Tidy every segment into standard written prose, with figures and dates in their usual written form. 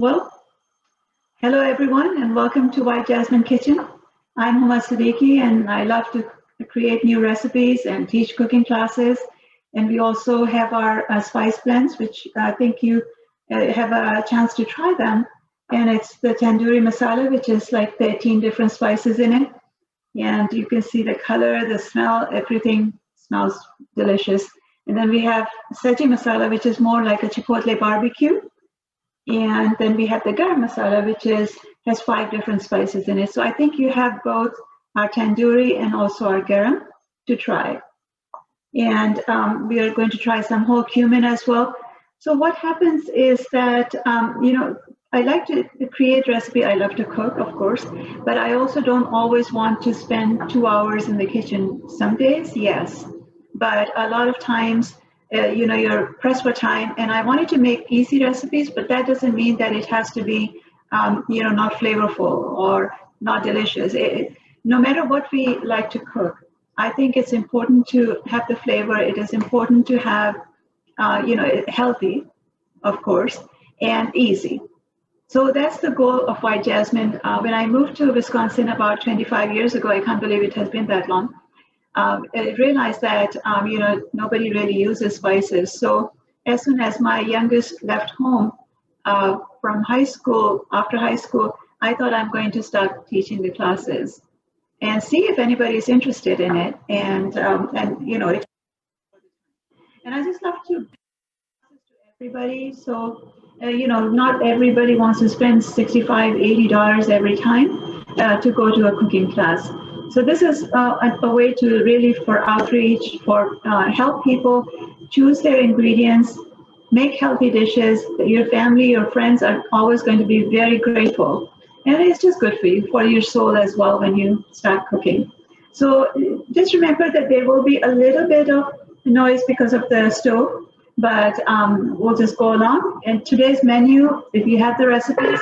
Well, hello everyone, and welcome to White Jasmine Kitchen. I'm Huma Siddiqui, and I love to create new recipes and teach cooking classes. And we also have our spice blends, which I think you have a chance to try them. And it's the tandoori masala, which is like 13 different spices in it. And you can see the color, the smell, everything smells delicious. And then we have seji masala, which is more like a chipotle barbecue. And then we have the garam masala, which has 5 different spices in it. So I think you have both our tandoori and also our garam to try. And we are going to try some whole cumin as well. So what happens is that, I like to create recipe. I love to cook, of course, but I also don't always want to spend 2 hours in the kitchen. Some days, yes, but a lot of times, you're pressed for time, and I wanted to make easy recipes, but that doesn't mean that it has to be, not flavorful or not delicious. No matter what we like to cook, I think it's important to have the flavor. It is important to have, healthy, of course, and easy. So that's the goal of White Jasmine. When I moved to Wisconsin about 25 years ago, I can't believe it has been that long. I realized that nobody really uses spices. So as soon as my youngest left home from high school, after high school, I thought I'm going to start teaching the classes and see if anybody is interested in it. And I just love to everybody. So, not everybody wants to spend $65, $80 every time to go to a cooking class. So this is a way to really for outreach, for help people choose their ingredients, make healthy dishes that your family, your friends are always going to be very grateful. And it's just good for your soul as well when you start cooking. So just remember that there will be a little bit of noise because of the stove, but we'll just go along. And today's menu, if you have the recipes,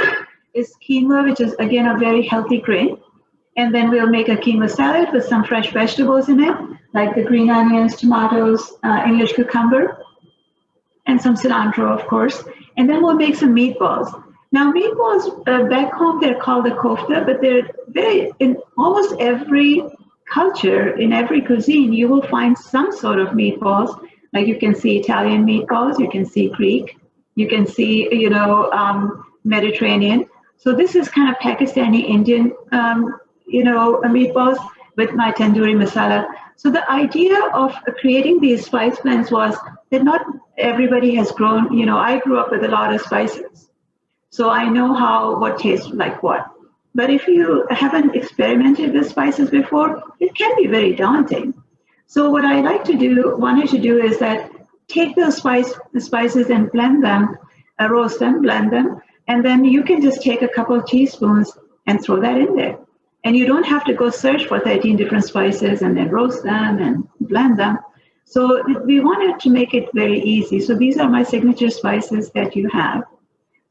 is quinoa, which is again a very healthy grain. And then we'll make a quinoa salad with some fresh vegetables in it, like the green onions, tomatoes, English cucumber, and some cilantro, of course. And then we'll make some meatballs. Now, meatballs back home, they're called a kofta, but they're in almost every culture, in every cuisine, you will find some sort of meatballs. Like you can see Italian meatballs, you can see Greek, you can see, Mediterranean. So this is kind of Pakistani Indian, meatballs with my tandoori masala. So the idea of creating these spice blends was that not everybody has grown. I grew up with a lot of spices, so I know what tastes like what. But if you haven't experimented with spices before, it can be very daunting. So what I wanted to do is that take those spices and blend them, roast them, blend them, and then you can just take a couple of teaspoons and throw that in there. And you don't have to go search for 13 different spices and then roast them and blend them. So we wanted to make it very easy. So these are my signature spices that you have.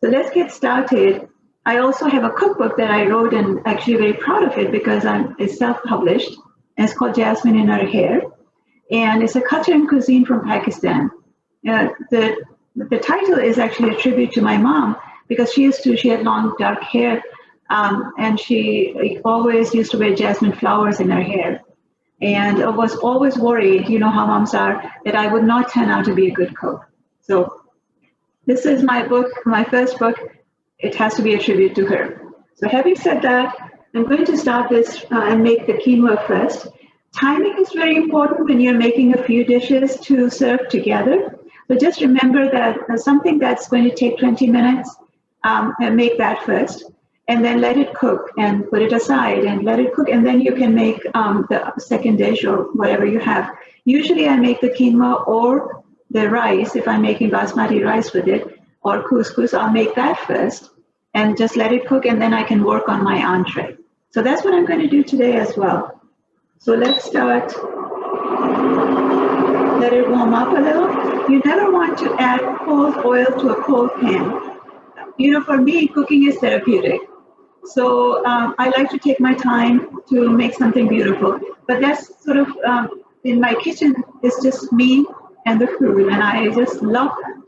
So let's get started. I also have a cookbook that I wrote, and actually very proud of it because it's self-published. And it's called Jasmine in Her Hair. And it's a culture and cuisine from Pakistan. The title is actually a tribute to my mom because she had long dark hair. And she always used to wear jasmine flowers in her hair, and was always worried, how moms are, that I would not turn out to be a good cook. So this is my book, my first book. It has to be a tribute to her. So having said that, I'm going to start this and make the quinoa first. Timing is very important when you're making a few dishes to serve together. But just remember that something that's going to take 20 minutes, and make that first. And then let it cook and put it aside and let it cook. And then you can make the second dish or whatever you have. Usually I make the quinoa or the rice, if I'm making basmati rice with it, or couscous, I'll make that first and just let it cook, and then I can work on my entree. So that's what I'm going to do today as well. So let's start. Let it warm up a little. You never want to add cold oil to a cold pan. For me, cooking is therapeutic. So I like to take my time to make something beautiful. But that's sort of, in my kitchen, it's just me and the food, and I just love that.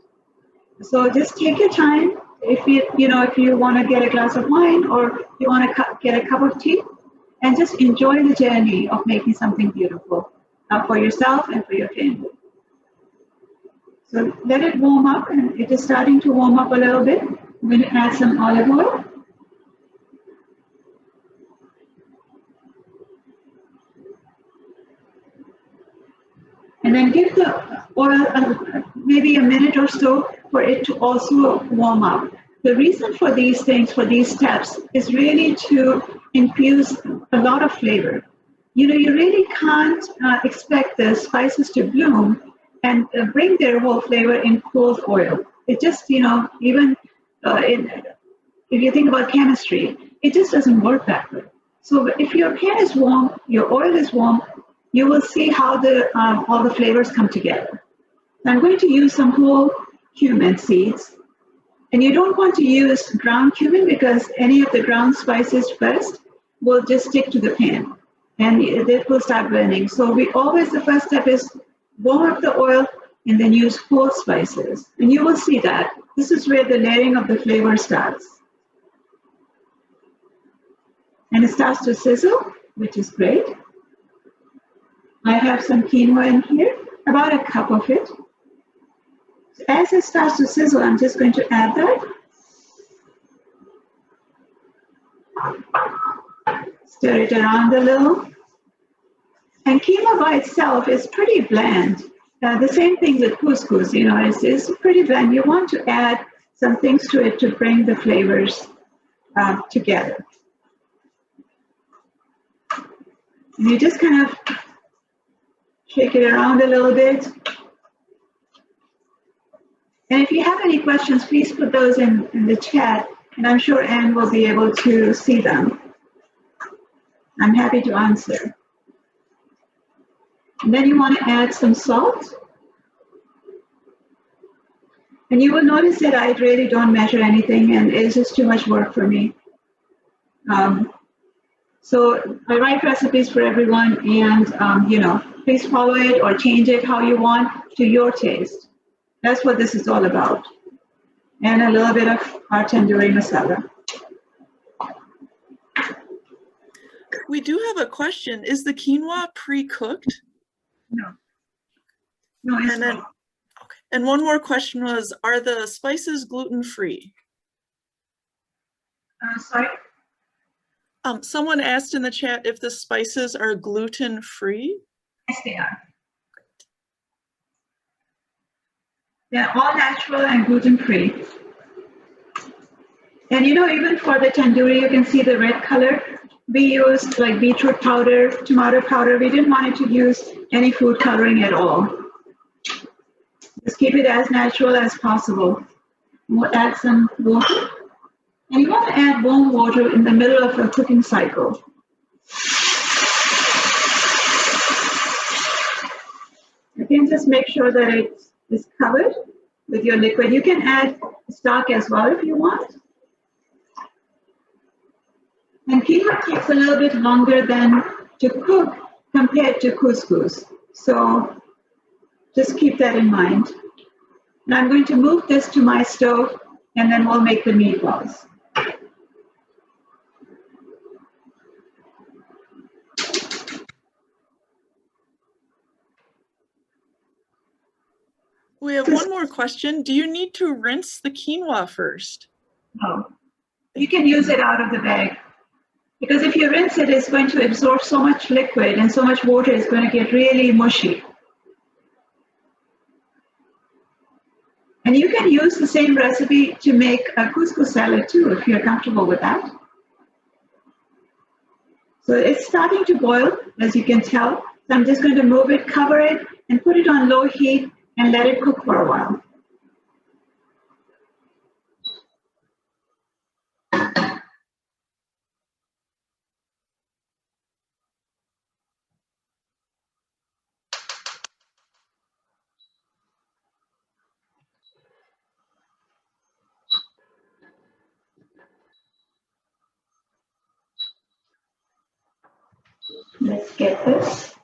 So just take your time. if if you want to get a glass of wine or you want to get a cup of tea, and just enjoy the journey of making something beautiful for yourself and for your family. So let it warm up, and it is starting to warm up a little bit. I'm going to add some olive oil. And then give the oil maybe a minute or so for it to also warm up. The reason for these things, for these steps, is really to infuse a lot of flavor. You really can't expect the spices to bloom and bring their whole flavor in cold oil. It just, even if you think about chemistry, it just doesn't work that way. So if your pan is warm, your oil is warm, you will see how all the flavors come together. I'm going to use some whole cumin seeds. And you don't want to use ground cumin because any of the ground spices first will just stick to the pan and it will start burning. So the first step is warm up the oil and then use whole spices. And you will see that. This is where the layering of the flavor starts. And it starts to sizzle, which is great. I have some quinoa in here, about a cup of it. So as it starts to sizzle, I'm just going to add that. Stir it around a little. And quinoa by itself is pretty bland. The same thing with couscous, it's pretty bland. You want to add some things to it to bring the flavors together. And you just kind of shake it around a little bit. And if you have any questions, please put those in the chat, and I'm sure Anne will be able to see them. I'm happy to answer. And then you want to add some salt. And you will notice that I really don't measure anything, and it's just too much work for me. So I write recipes for everyone, and please follow it or change it how you want to your taste. That's what this is all about. And a little bit of our tandoori masala. We do have a question. Is the quinoa pre-cooked? No. No, it's not. Okay. And one more question was, are the spices gluten-free? Sorry? Someone asked in the chat if the spices are gluten-free. Yes, they are. They're all natural and gluten-free. And even for the tandoori, you can see the red color. We used like beetroot powder, tomato powder. We didn't want it to use any food coloring at all. Just keep it as natural as possible. We'll add some water. And you want to add warm water in the middle of a cooking cycle. Again, just make sure that it is covered with your liquid. You can add stock as well if you want. And quinoa takes a little bit longer to cook compared to couscous. So just keep that in mind. And I'm going to move this to my stove, and then we'll make the meatballs. We have one more question. Do you need to rinse the quinoa first? No. You can use it out of the bag. Because if you rinse it, it's going to absorb so much liquid and so much water, it's going to get really mushy. And you can use the same recipe to make a couscous salad too, if you're comfortable with that. So it's starting to boil, as you can tell. So I'm just going to move it, cover it, and put it on low heat and let it cook for a while. Let's get this.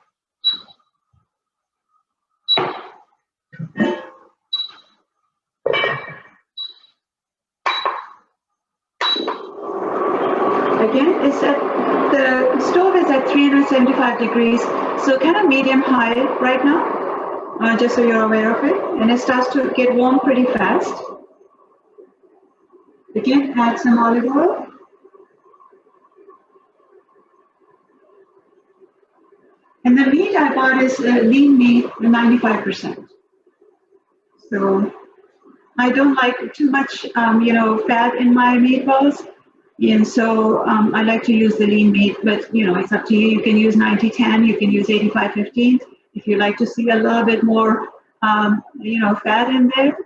again, is that the stove is at 375 degrees, so kind of medium-high right now, just so you're aware of it. And it starts to get warm pretty fast. Again, add some olive oil. And the meat I bought is lean meat, 95%. So I don't like too much, fat in my meatballs. And so I like to use the lean meat, but it's up to you. You can use 90-10, you can use 85-15. If you like to see a little bit more, fat in there.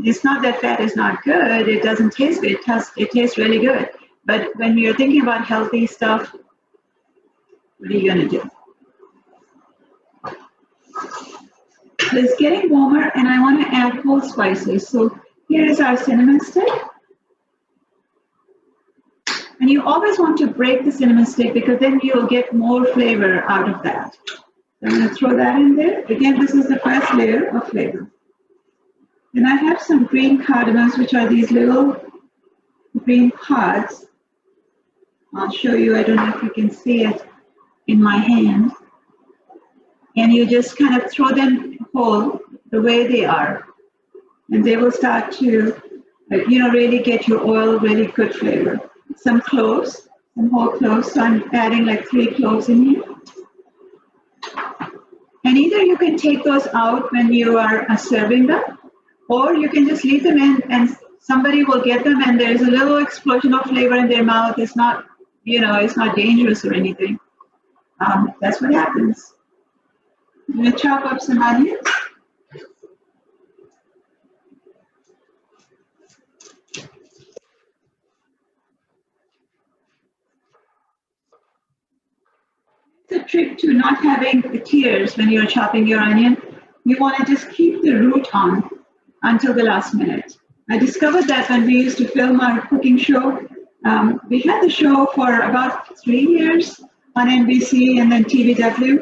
It's not that fat is not good. It doesn't taste good. It tastes really good. But when you're thinking about healthy stuff, what are you going to do? So it's getting warmer, and I want to add whole spices. So here is our cinnamon stick. And you always want to break the cinnamon stick because then you'll get more flavor out of that. So I'm going to throw that in there. Again, this is the first layer of flavor. And I have some green cardamoms, which are these little green pods. I'll show you. I don't know if you can see it in my hand. And you just kind of throw them whole the way they are. And they will start to, really get your oil really good flavor. Some cloves, some whole cloves. So I'm adding like 3 cloves in here. And either you can take those out when you are serving them, or you can just leave them in and somebody will get them and there's a little explosion of flavor in their mouth. It's not, it's not dangerous or anything. That's what happens. I'm going to chop up some onions. The trick to not having the tears when you're chopping your onion, you want to just keep the root on until the last minute. I discovered that when we used to film our cooking show. We had the show for about 3 years on NBC and then TVW.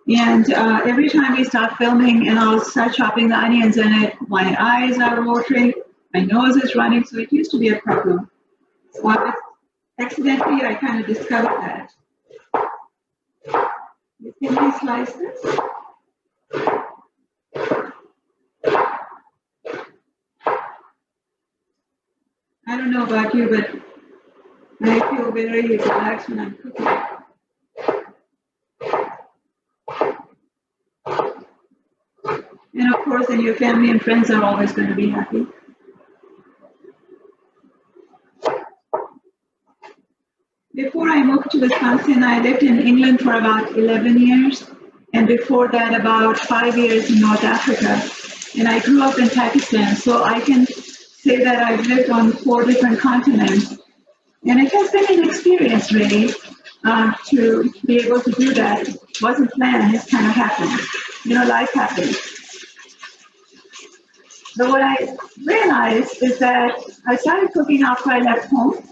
And every time we start filming and I'll start chopping the onions in it, my eyes are watering, my nose is running, so it used to be a problem. So accidentally, I kind of discovered that. You thinly slice this. I don't know about you, but I feel very relaxed when I'm cooking. And of course, then your family and friends are always going to be happy. Before I moved to Wisconsin, I lived in England for about 11 years. And before that, about 5 years in North Africa. And I grew up in Pakistan, so I can say that I've lived on 4 different continents. And it has been an experience, really, to be able to do that. It wasn't planned, it kind of happened. Life happens. But what I realized is that I started cooking after I left home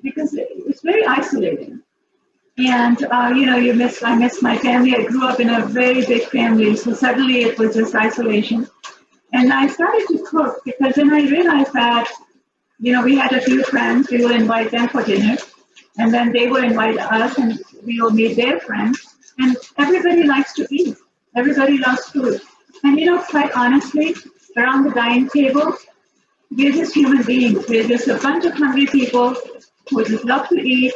because it's very isolating. And, I miss my family. I grew up in a very big family, so suddenly it was just isolation. And I started to cook because then I realized that, we had a few friends, we would invite them for dinner, and then they would invite us and we will meet their friends. And everybody likes to eat. Everybody loves food. And, quite honestly, around the dining table, we're just human beings. We're just a bunch of hungry people who just love to eat.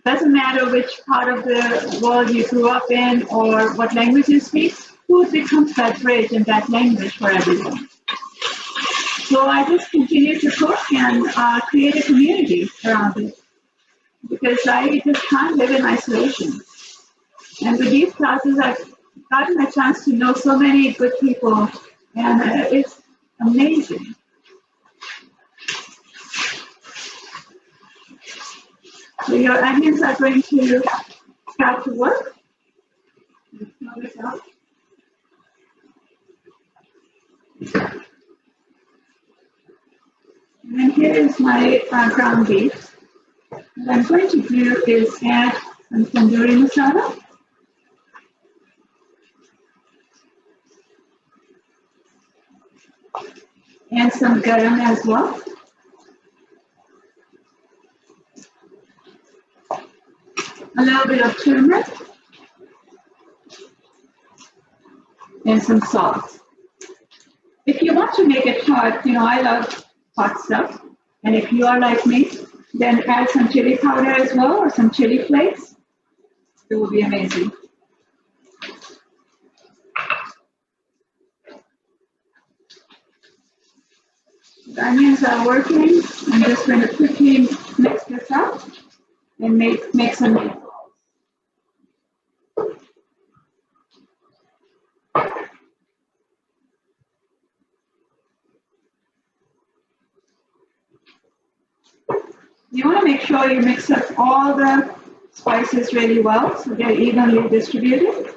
Doesn't matter which part of the world you grew up in or what language you speak, food becomes that bridge and that language for everyone. So I just continue to cook and create a community around it because I just can't live in isolation. And with these classes, I've gotten a chance to know so many good people, and it's amazing. So your onions are going to start to work. Let's throw this out. And then here is my ground beef. What I'm going to do is add some tandoori masala. And some garam as well. a little bit of turmeric, and some salt. If you want to make it hot, I love hot stuff. And if you are like me, then add some chili powder as well, or some chili flakes. It will be amazing. The onions are working. I'm just going to quickly mix this up and make some meatballs. You want to make sure you mix up all the spices really well so they're evenly distributed.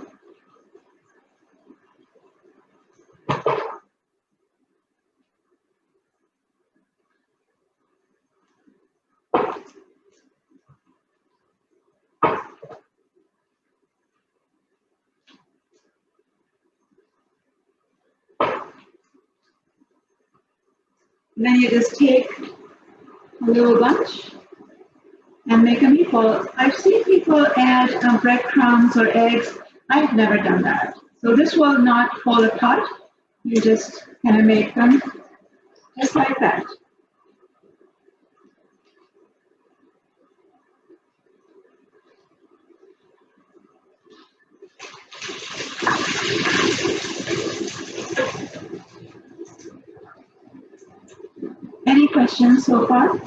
And then you just take a little bunch and make a meatball. I've seen people add breadcrumbs or eggs. I've never done that. So this will not fall apart. You just kind of make them just like that. Any questions so far?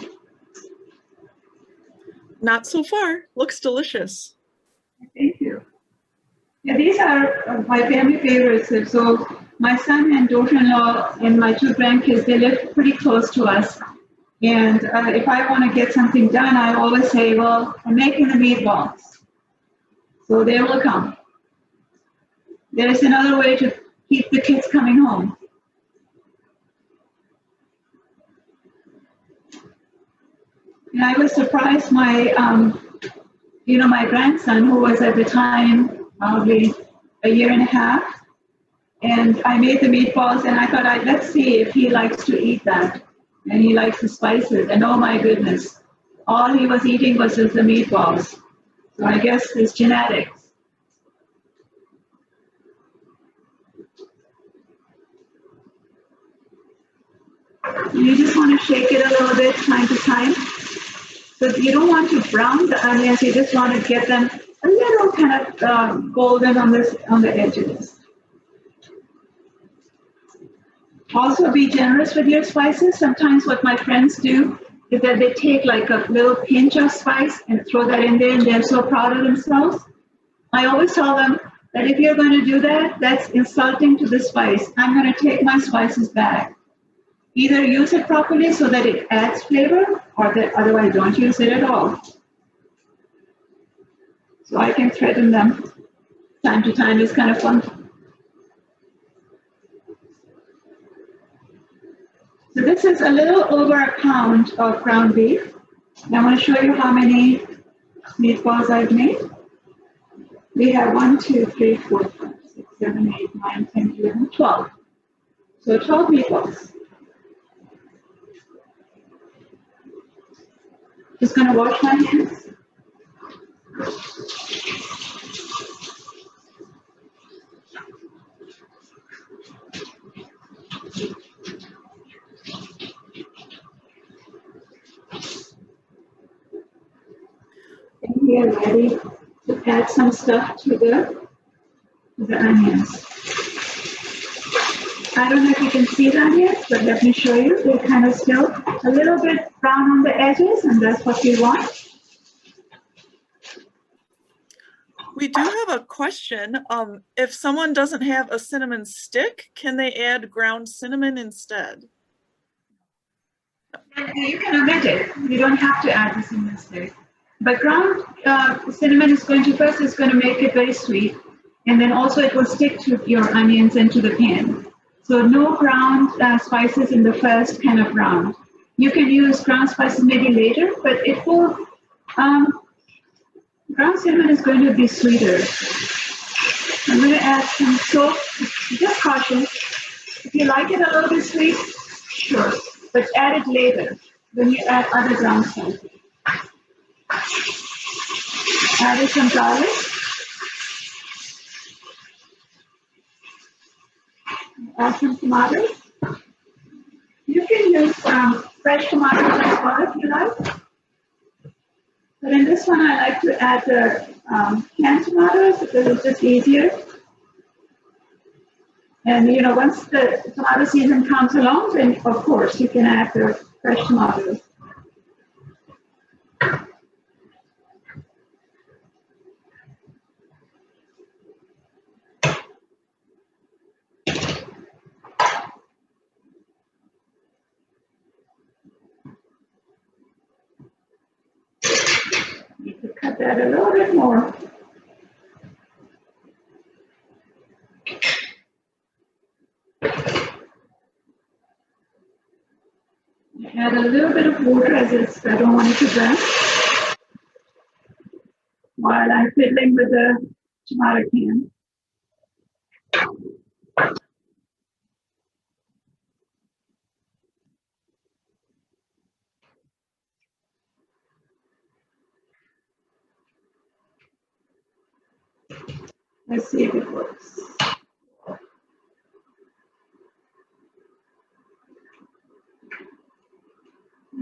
Not so far. Looks delicious. Thank you. Yeah, these are my family favorites. So my son and daughter-in-law and my two grandkids, they live pretty close to us. And if I want to get something done, I always say, well, I'm making the meatballs. So they will come. There's another way to keep the kids coming home. And I was surprised my, my grandson, who was at the time probably a year and a half, and I made the meatballs, and I thought, let's see if he likes to eat that. And he likes the spices, and oh my goodness, all he was eating was just the meatballs. So I guess it's genetics. You just want to shake it a little bit time to time. So you don't want to brown the onions, you just want to get them a little kind of golden on the edges. Also be generous with your spices. Sometimes what my friends do is that they take like a little pinch of spice and throw that in there, and they're so proud of themselves. I always tell them that if you're going to do that, that's insulting to the spice. I'm going to take my spices back. Either use it properly so that it adds flavor, or otherwise don't use it at all. So I can threaten them time to time. It's kind of fun. So this is a little over a pound of ground beef. And I want to show you how many meatballs I've made. We have 1, 2, 3, 4, 5, 6, 7, 8, 9, 10, 11, 12. So 12 meatballs. Just going to wash my hands. And we are ready to add some stuff to the onions. I don't know if you can see the onions, but let me show you. They're kind of still a little bit brown on the edges, and that's what we want. We do have a question. If someone doesn't have a cinnamon stick, can they add ground cinnamon instead? You can omit it. You don't have to add the cinnamon stick. But ground cinnamon is going to make it very sweet, and then also it will stick to your onions and to the pan. So no ground spices in the first kind of round. You can use ground spices maybe later, but it will, ground cinnamon is going to be sweeter. I'm going to add some salt, just caution. If you like it a little bit sweet, sure, but add it later when you add other ground spices. Added some garlic. Add some tomatoes. You can use fresh tomatoes as well if you like. But in this one, I like to add the canned tomatoes because it's just easier. And you know, once the tomato season comes along, then of course you can add the fresh tomatoes. You could cut that a little bit more. Add a little bit of water as I don't want it to burn while I'm fiddling with the tomato can. Let's see if it works.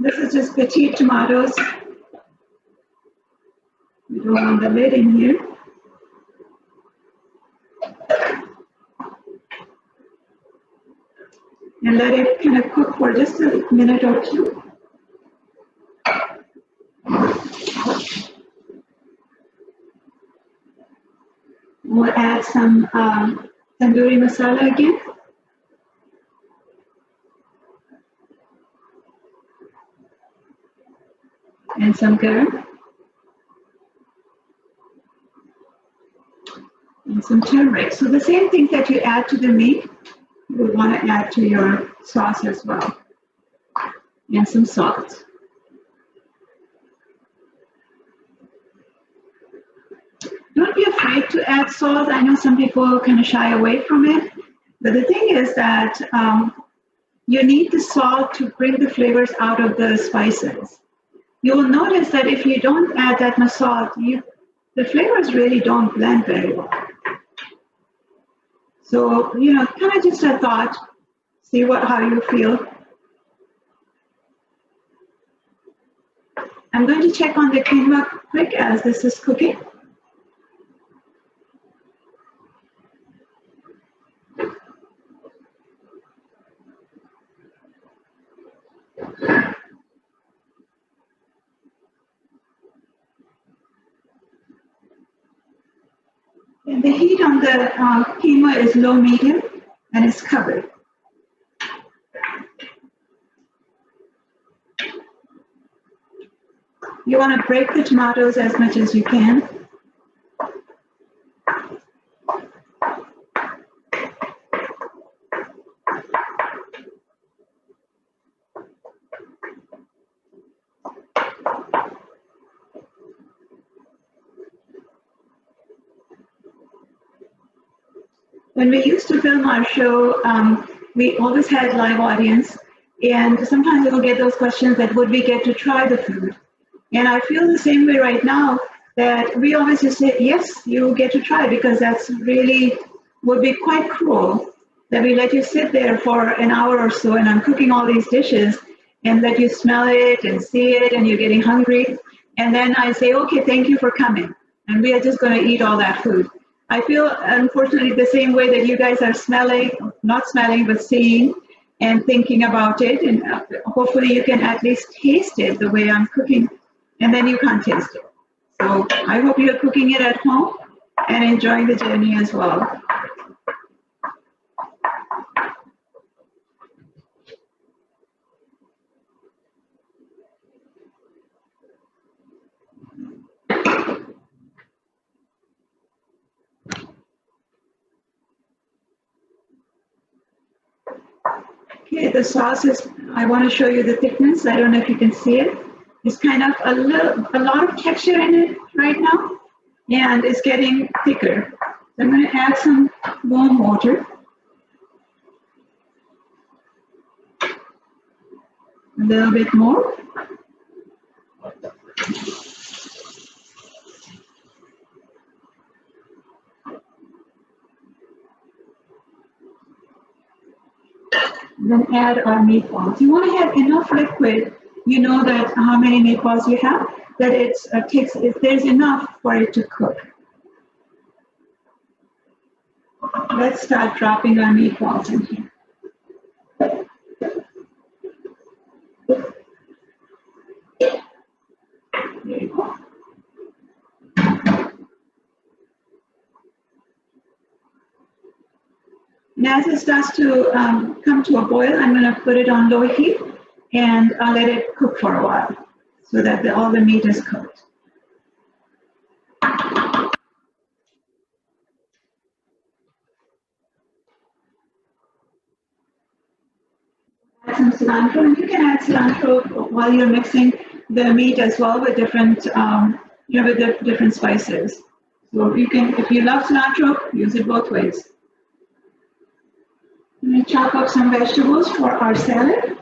This is just petite tomatoes. We don't want the lid in here. And let it kind of cook for just a minute or two. We'll add some tandoori masala again. And some garam. And some turmeric. So the same thing that you add to the meat, you would want to add to your sauce as well. And some salt. Don't be afraid to add salt. I know some people kind of shy away from it. But the thing is that you need the salt to bring the flavors out of the spices. You will notice that if you don't add that much salt, the flavors really don't blend very well. So, you know, kind of just a thought, see how you feel. I'm going to check on the quinoa quick as this is cooking. And the heat on the quinoa is low medium and it's covered. You want to break the tomatoes as much as you can. When we used to film our show, we always had live audience, and sometimes we'll get those questions that would we get to try the food? And I feel the same way right now, that we always just say, yes, you get to try, because that's really, would be quite cruel that we let you sit there for an hour or so and I'm cooking all these dishes and let you smell it and see it and you're getting hungry. And then I say, okay, thank you for coming. And we are just going to eat all that food. I feel, unfortunately, the same way that you guys are smelling, not smelling, but seeing and thinking about it. And hopefully you can at least taste it the way I'm cooking, and then you can't taste it. So I hope you're cooking it at home and enjoying the journey as well. Okay, the sauce is, I want to show you the thickness. I don't know if you can see it. It's kind of a lot of texture in it right now, and it's getting thicker. So I'm going to add some warm water. A little bit more. Then add our meatballs. You want to have enough liquid. You know that how many meatballs you have, that there's enough for it to cook. Let's start dropping our meatballs in here. There you go. And as it starts to come to a boil, I'm going to put it on low heat and I'll let it cook for a while so that all the meat is cooked. Add some cilantro, and you can add cilantro while you're mixing the meat as well with different, with the different spices. So you can, if you love cilantro, use it both ways. I'm going to chop up some vegetables for our salad.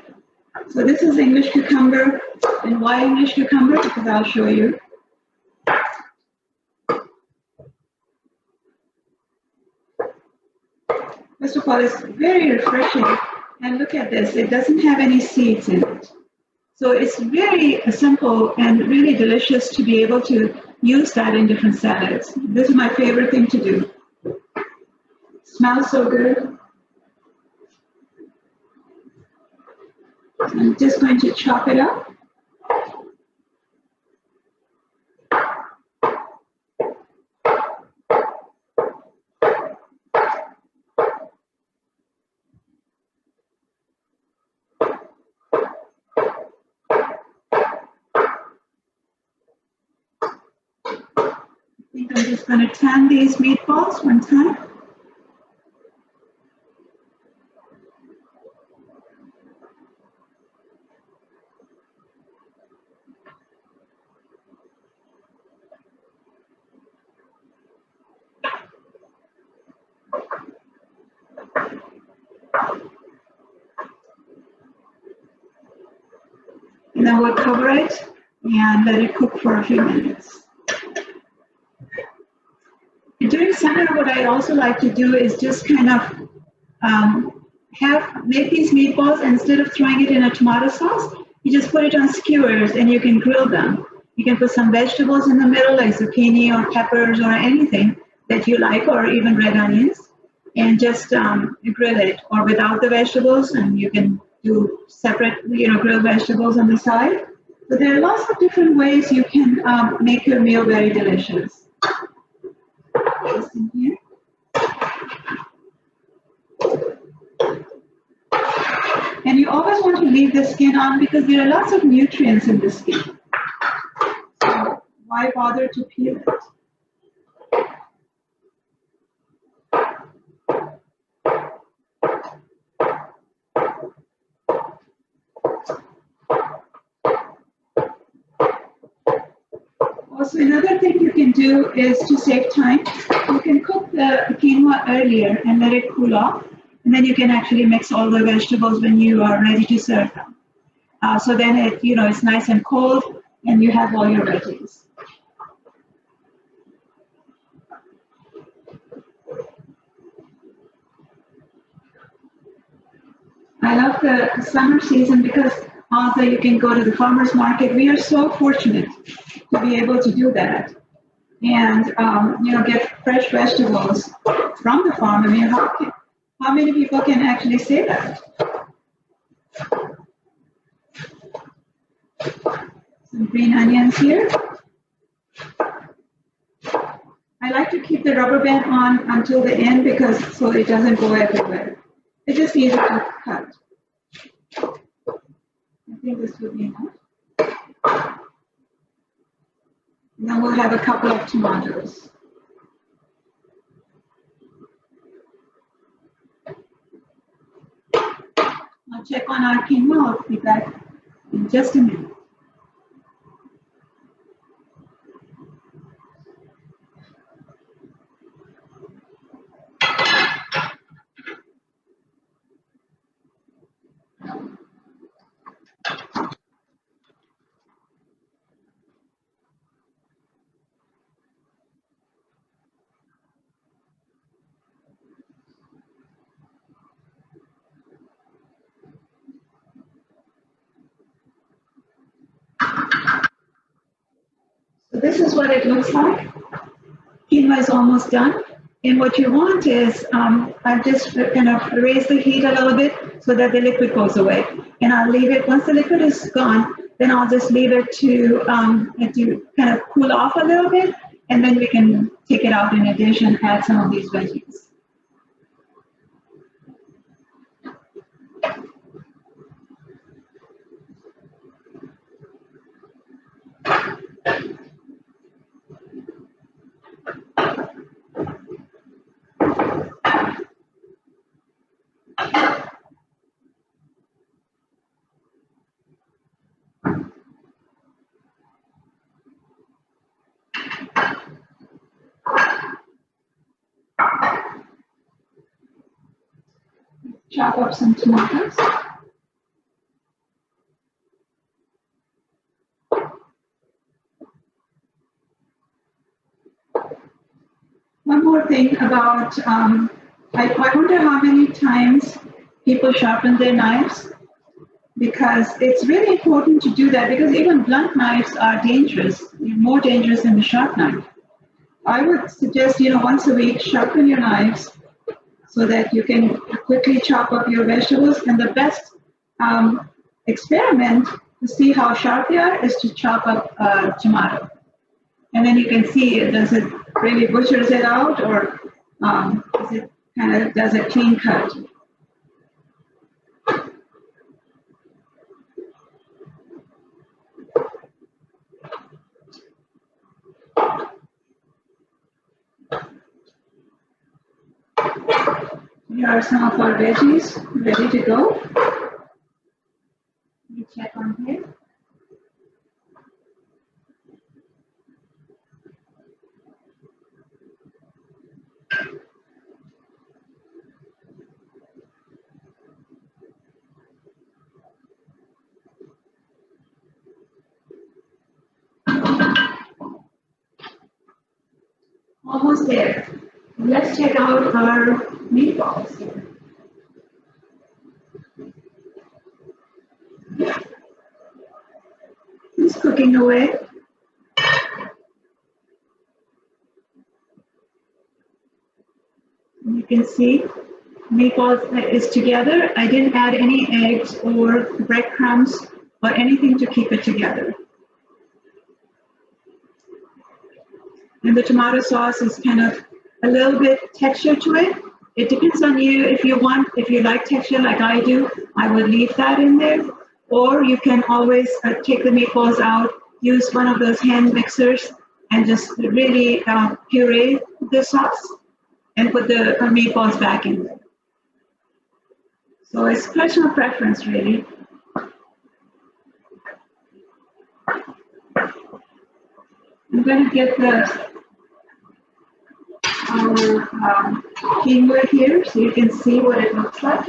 So this is English cucumber. And why English cucumber? Because I'll show you. First of all, it's very refreshing. And look at this, it doesn't have any seeds in it. So it's very simple and really delicious to be able to use that in different salads. This is my favorite thing to do. Smells so good. I'm just going to chop it up. I think I'm just going to tan these meatballs one time. And then we'll cover it and let it cook for a few minutes. During summer, what I also like to do is just kind of make these meatballs, instead of throwing it in a tomato sauce, you just put it on skewers and you can grill them. You can put some vegetables in the middle, like zucchini or peppers or anything that you like, or even red onions, and just grill it, or without the vegetables, and you can do separate, grilled vegetables on the side. So there are lots of different ways you can make your meal very delicious. Just in here. And you always want to leave the skin on because there are lots of nutrients in the skin. So why bother to peel it? Also, another thing you can do is to save time. You can cook the quinoa earlier and let it cool off. And then you can actually mix all the vegetables when you are ready to serve them. So then it's nice and cold and you have all your veggies. I love the summer season because also you can go to the farmer's market. We are so fortunate to be able to do that and get fresh vegetables from the farm. I mean, how many people can actually say that? Some green onions here. I like to keep the rubber band on until the end so it doesn't go everywhere. It's just easy to cut. I think this would be enough. And then we'll have a couple of tomatoes. I'll check on our quinoa. I'll be back in just a minute. is what it looks like. Quinoa is almost done. And what you want is, I've just kind of raised the heat a little bit so that the liquid goes away. And I'll leave it, once the liquid is gone, then I'll just leave it to kind of cool off a little bit, and then we can take it out in a dish and add some of these veggies. Chop up some tomatoes. One more thing about, I wonder how many times people sharpen their knives, because it's really important to do that, because even blunt knives are dangerous, more dangerous than the sharp knife. I would suggest, once a week, sharpen your knives so that you can quickly chop up your vegetables. And the best experiment to see how sharp they are is to chop up a tomato. And then you can see, does it really butchers it out, or does a clean cut? Here are some of our veggies ready to go. Let me check on here. Almost there. Let's check out our meatballs here. It's cooking away. You can see meatballs is together. I didn't add any eggs or breadcrumbs or anything to keep it together. And the tomato sauce is kind of a little bit texture to it. It depends on you. If you like texture like I do, I would leave that in there. Or you can always take the meatballs out, use one of those hand mixers, and just really puree the sauce and put the meatballs back in there. So it's personal preference, really. I'm going to get our quinoa here so you can see what it looks like.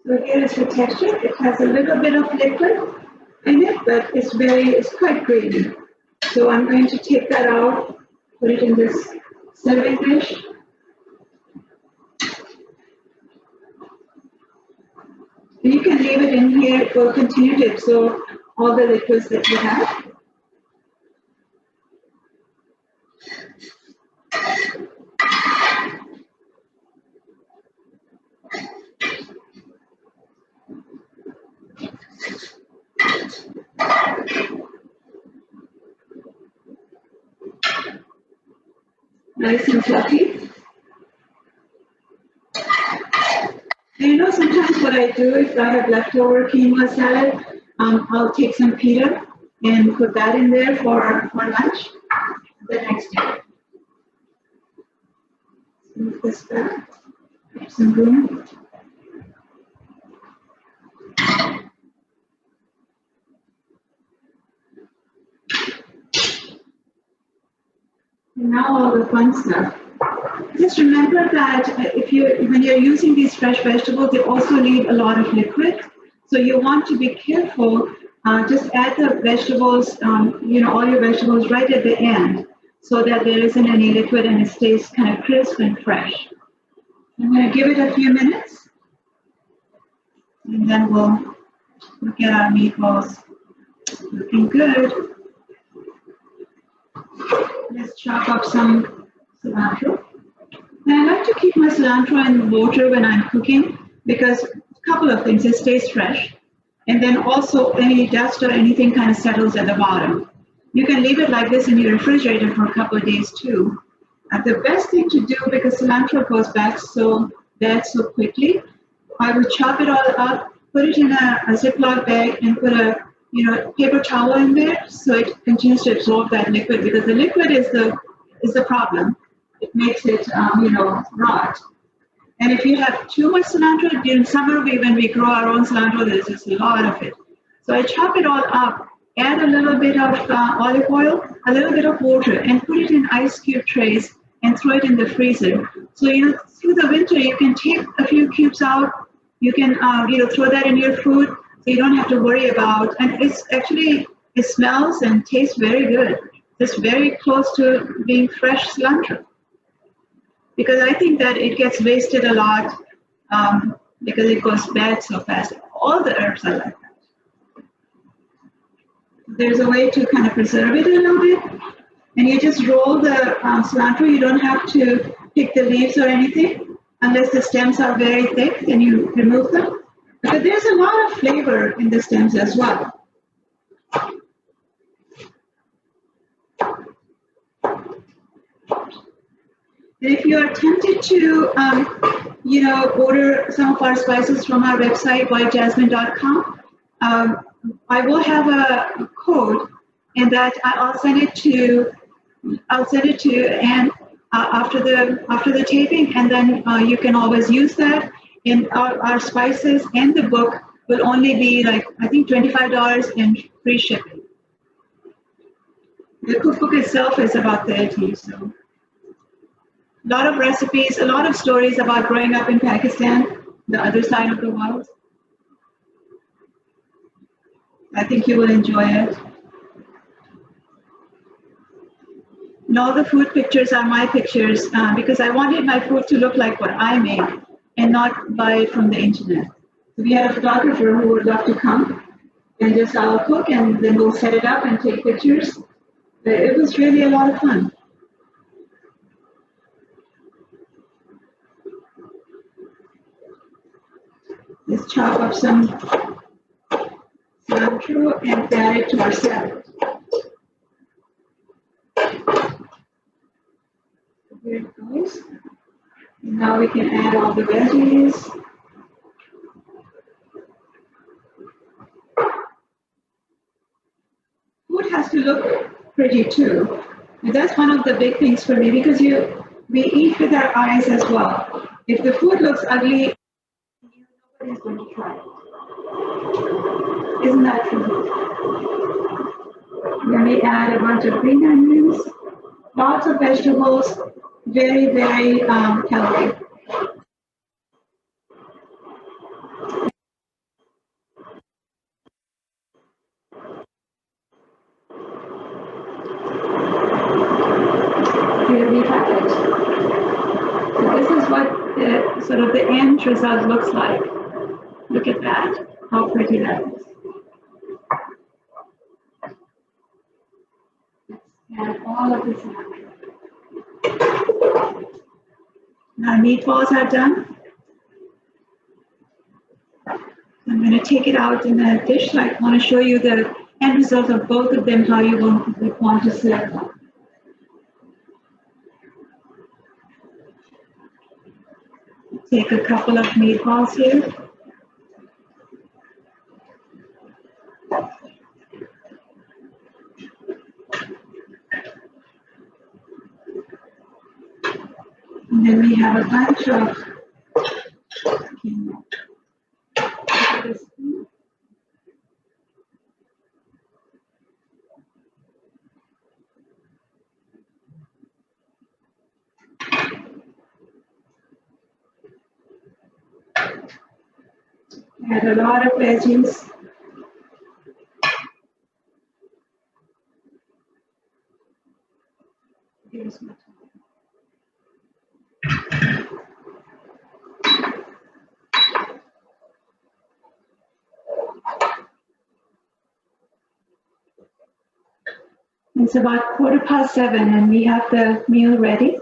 So here is the texture. It has a little bit of liquid in it, but it's quite grainy. So I'm going to take that out, put it in this serving dish. And you can leave it in here. It will continue to absorb all the liquids that you have. Nice and fluffy. And sometimes what I do, if I have leftover quinoa salad, I'll take some pita and put that in there for lunch the next day. Move this back, have some room. And now all the fun stuff. Just remember that when you're using these fresh vegetables, they also need a lot of liquid. So you want to be careful. Just add the vegetables, all your vegetables right at the end, so that there isn't any liquid and it stays kind of crisp and fresh. I'm going to give it a few minutes, and then we'll look at our meatballs. Looking good. Let's chop up some cilantro. And I like to keep my cilantro in water when I'm cooking because a couple of things, it stays fresh. And then also any dust or anything kind of settles at the bottom. You can leave it like this in your refrigerator for a couple of days too. The best thing to do, because cilantro goes bad so quickly, I would chop it all up, put it in a Ziploc bag and put a paper towel in there so it continues to absorb that liquid, because the liquid is the problem. It makes it, rot. And if you have too much cilantro, during summer, when we grow our own cilantro, there's just a lot of it. So I chop it all up, add a little bit of olive oil, a little bit of water, and put it in ice cube trays and throw it in the freezer. So, through the winter, you can take a few cubes out. You can, throw that in your food, so you don't have to worry about. And it smells and tastes very good. It's very close to being fresh cilantro. Because I think that it gets wasted a lot because it goes bad so fast. All the herbs are like that. There's a way to kind of preserve it a little bit. And you just roll the cilantro. You don't have to pick the leaves or anything unless the stems are very thick, then you remove them. But there's a lot of flavor in the stems as well. And if you are tempted to, order some of our spices from our website, whitejasmine.com, I will have a code, and that I'll send it to Anne after the taping, and then you can always use that. And our spices and the book will only be I think $25 and free shipping. The cookbook itself is about 30, so. A lot of recipes, a lot of stories about growing up in Pakistan, the other side of the world. I think you will enjoy it. And all the food pictures are my pictures because I wanted my food to look like what I make and not buy it from the internet. So we had a photographer who would love to come and just I'll cook and then we'll set it up and take pictures. It was really a lot of fun. Let's chop up some cilantro and add it to our salad. Here it goes. And now we can add all the veggies. Food has to look pretty too. And that's one of the big things for me because we eat with our eyes as well. If the food looks ugly, nobody's going to try it. Isn't that true? Then we add a bunch of green onions, lots of vegetables, very, very healthy. Here we have it. So this is what sort of the end result looks like. Look at that, how pretty that is. Let's add all of this in. Now meatballs are done. I'm going to take it out in a dish. I want to show you the end result of both of them, how you want to serve them. Take a couple of meatballs here. And then we have a bunch of quinoa. Add a lot of veggies. Here's my It's about 7:15 and we have the meal ready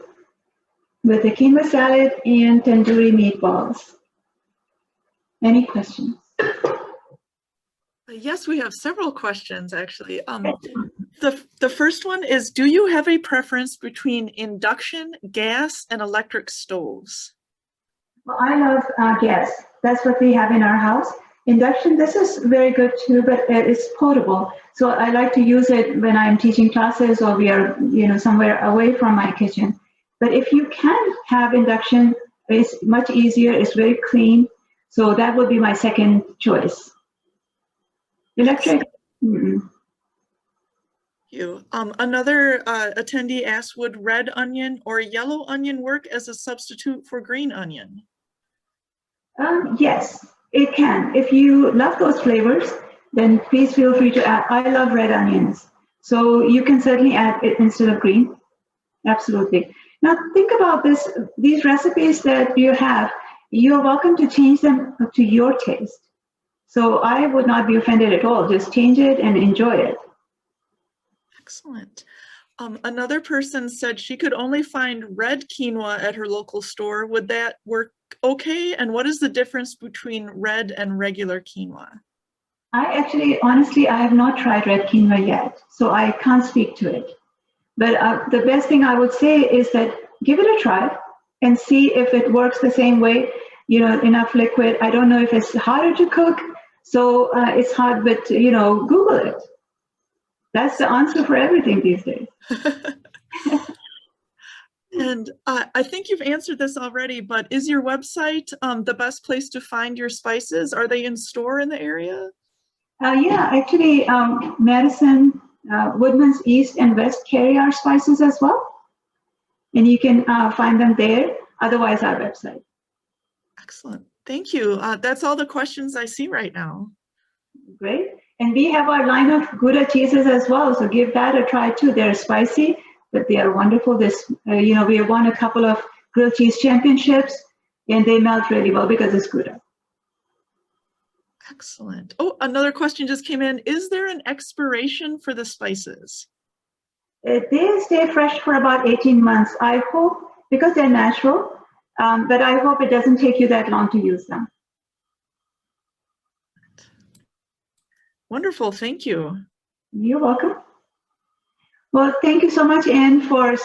with the quinoa salad and tandoori meatballs. Any questions? Yes, we have several questions actually. The first one is, do you have a preference between induction, gas, and electric stoves? Well, I love gas. That's what we have in our house. Induction, this is very good too, but it's portable. So I like to use it when I'm teaching classes or we are, somewhere away from my kitchen. But if you can have induction, it's much easier. It's very clean. So that would be my second choice. Electric. Mm-mm. Another attendee asked, would red onion or yellow onion work as a substitute for green onion? Yes, it can. If you love those flavors, then please feel free to add. I love red onions. So you can certainly add it instead of green. Absolutely. Now think about this, these recipes that you have, you're welcome to change them to your taste. So I would not be offended at all. Just change it and enjoy it. Excellent. Another person said she could only find red quinoa at her local store. Would that work okay? And what is the difference between red and regular quinoa? Honestly, I have not tried red quinoa yet, so I can't speak to it. But the best thing I would say is that give it a try and see if it works the same way, enough liquid. I don't know if it's harder to cook, so it's hard, but, Google it. That's the answer for everything these days. And I think you've answered this already, but is your website the best place to find your spices? Are they in store in the area? Yeah, actually, Madison, Woodman's East and West carry our spices as well. And you can find them there, otherwise our website. Excellent. Thank you. That's all the questions I see right now. Great. And we have our line of Gouda cheeses as well, so give that a try too. They're spicy, but they are wonderful. We have won a couple of grilled cheese championships, and they melt really well because it's Gouda. Excellent. Oh, another question just came in. Is there an expiration for the spices? They stay fresh for about 18 months. I hope, because they're natural, but I hope it doesn't take you that long to use them. Wonderful. Thank you. You're welcome. Well, thank you so much, Anne, for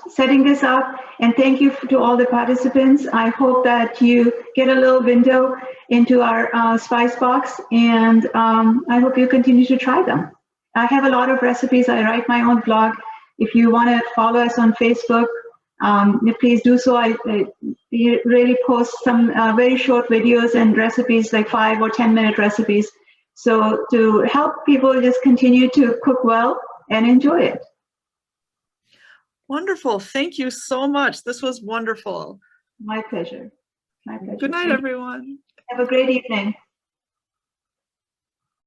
setting this up, and thank you to all the participants. I hope that you get a little window into our spice box, and I hope you continue to try them. I have a lot of recipes. I write my own blog. If you want to follow us on Facebook, please do so. I really post some very short videos and recipes, like 5 or 10-minute recipes. So to help people just continue to cook well and enjoy it. Wonderful. Thank you so much. This was wonderful. My pleasure. My pleasure. Good night, everyone. Have a great evening.